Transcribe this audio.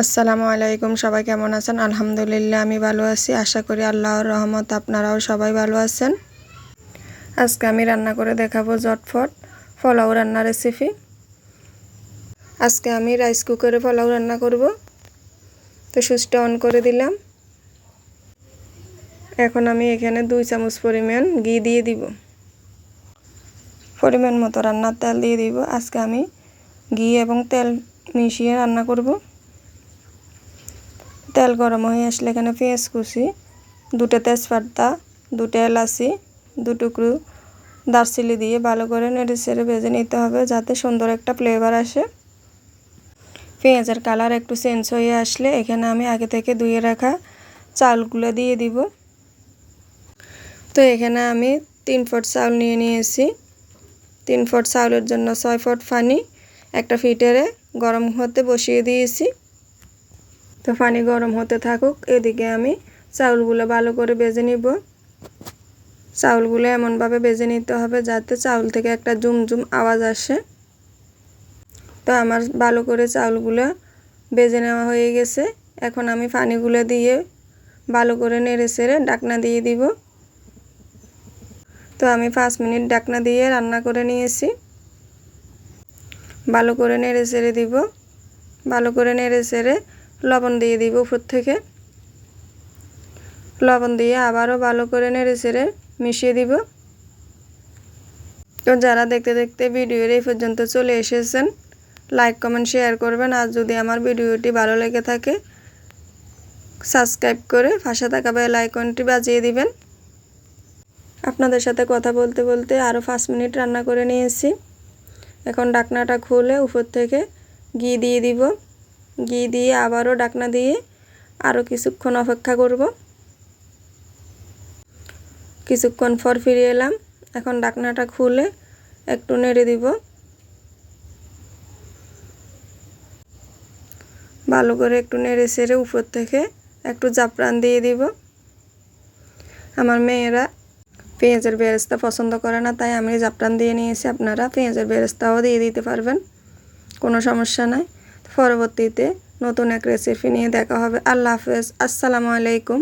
আসসালামু আলাইকুম। সবাই কেমন আছেন? আলহামদুলিল্লাহ আমি ভালো আছি। আশা করি আল্লাহর রহমত আপনারাও সবাই ভালো আছেন। আজকে আমি রান্না করে দেখাবো ঝটফট পোলাও রান্না রেসিপি। আজকে আমি রাইস কুকারে পোলাও রান্না করব। তো সুইচটা অন করে দিলাম। এখন আমি এখানে 2 চামচ পরিমাণ ঘি দিয়ে দিব। পরিমাণ মতো রান্নার তেল দিয়ে দিব। আজকে আমি ঘি এবং তেল মিশিয়ে রান্না করব। তেল গরম হয়ে আসলে এখানে পেঁয়াজ কুচি, 2টা তেজপাতা, 2টা এলাচি, 2 টুকরো দারচিনি দিয়ে ভালো করে নেড়ে ভেজে নিতে হবে যাতে সুন্দর একটা ফ্লেভার আসে। পেঁয়াজের কালার একটু চেঞ্জ হয়ে আসলে এখানে আমি আগে থেকে ধুয়ে রাখা চালগুলো দিয়ে দিব। তো এখানে আমি 3 পট চাল নিয়ে নিয়েছি। 3 পট চাউলের জন্য 6 পট পানি একটা ফিটারে গরম হতে বসিয়ে দিয়েছি। তো পানি গরম হতে থাকুক, এদিকে আমি চাউলগুলো ভালো করে ভেজে নিব। চাউলগুলো এমনভাবে ভেজে নিতে হবে যাতে চাউল থেকে একটা জুমজুম আওয়াজ আসে। তো আমার ভালো করে চাউলগুলো ভেজে নেওয়া হয়ে গেছে। এখন আমি পানিগুলো দিয়ে ভালো করে নেড়ে ঢাকনা দিয়ে দিব। তো আমি 5 মিনিট ঢাকনা দিয়ে রান্না করে নিয়েছি। ভালো করে নেড়ে দিব। ভালো করে নেড়ে লবণ দিয়ে দিব উপর থেকে। লবণ দিয়ে আবারও ভালো করে নেড়ে মিশিয়ে দিব। তো যারা দেখতে দেখতে ভিডিওর এই পর্যন্ত চলে এসেছেন, লাইক কমেন্ট শেয়ার করবেন। আর যদি আমার ভিডিওটি ভালো লেগে থাকে সাবস্ক্রাইব করে পাশে থাকা বেল আইকনটি বাজিয়ে দিবেন। আপনাদের সাথে কথা বলতে বলতে আরও 5 মিনিট রান্না করে নিয়েছি। এখন ঢাকনাটা খুলে উপর থেকে ঘি দিয়ে দিব। ঘি দিয়ে আবারও ঢাকনা দিয়ে আরও কিছুক্ষণ অপেক্ষা করব। কিছুক্ষণ পর ফিরে এলাম। এখন ঢাকনাটা খুলে একটু নেড়ে দিব। ভালো করে একটু নেড়ে উপর থেকে একটু জাফরান দিয়ে দিব। আমার মেয়েরা পেঁয়াজের বেরেস্তা পছন্দ করে না, তাই আমি জাফরান দিয়ে নিয়েছি। আপনারা পেঁয়াজের বেরেস্তাও দিয়ে দিতে পারবেন, কোনো সমস্যা নাই। পরবর্তীতে নতুন এক রেসিপি নিয়ে দেখা হবে। আল্লাহ হাফেজ। আসসালামু আলাইকুম।